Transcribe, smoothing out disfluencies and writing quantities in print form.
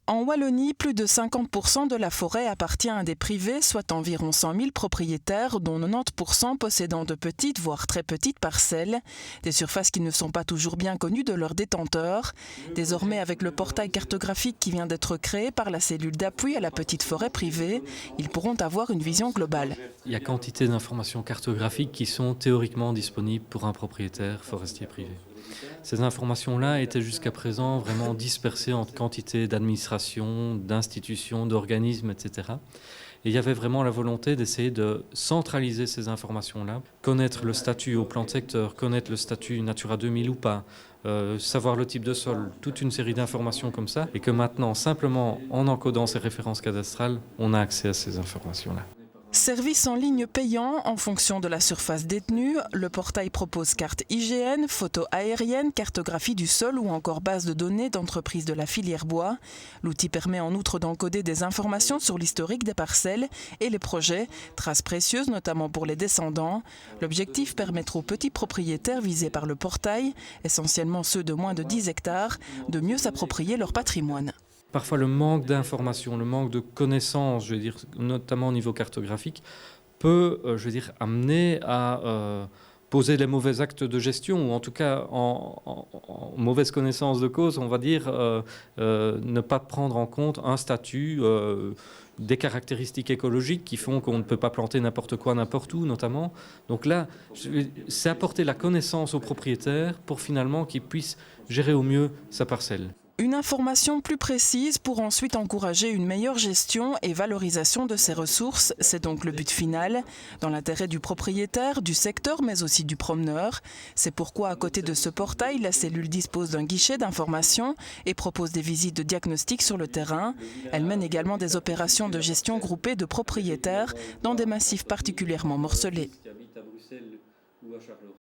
En Wallonie, plus de 50% de la forêt appartient à des privés, soit environ 100 000 propriétaires, dont 90% possédant de petites, voire très petites parcelles. Des surfaces qui ne sont pas toujours bien connues de leurs détenteurs. Désormais, avec le portail cartographique qui vient d'être créé par la cellule d'appui à la petite forêt privée, ils pourront avoir une vision globale. Il y a quantité d'informations cartographiques qui sont théoriquement disponibles pour un propriétaire forestier privé. Ces informations-là étaient jusqu'à présent vraiment dispersées entre quantité d'administrations, d'institutions, d'organismes, etc. Et il y avait vraiment la volonté d'essayer de centraliser ces informations-là, connaître le statut au plan de secteur, connaître le statut Natura 2000 ou pas, savoir le type de sol, toute une série d'informations comme ça, et que maintenant, simplement en encodant ces références cadastrales, on a accès à ces informations-là. Service en ligne payant en fonction de la surface détenue, le portail propose carte IGN, photos aériennes, cartographie du sol ou encore base de données d'entreprises de la filière bois. L'outil permet en outre d'encoder des informations sur l'historique des parcelles et les projets, traces précieuses notamment pour les descendants. L'objectif, permettre aux petits propriétaires visés par le portail, essentiellement ceux de moins de 10 hectares, de mieux s'approprier leur patrimoine. Parfois, le manque d'informations, le manque de connaissances, je veux dire, notamment au niveau cartographique, peut, amener à poser les mauvais actes de gestion, ou en tout cas, en mauvaise connaissance de cause, on va dire, ne pas prendre en compte un statut, des caractéristiques écologiques qui font qu'on ne peut pas planter n'importe quoi, n'importe où, notamment. Donc là, c'est apporter la connaissance aux propriétaires pour finalement qu'ils puissent gérer au mieux sa parcelle. Une information plus précise pour ensuite encourager une meilleure gestion et valorisation de ces ressources, c'est donc le but final, dans l'intérêt du propriétaire, du secteur mais aussi du promeneur. C'est pourquoi à côté de ce portail, la cellule dispose d'un guichet d'information et propose des visites de diagnostic sur le terrain. Elle mène également des opérations de gestion groupée de propriétaires dans des massifs particulièrement morcelés.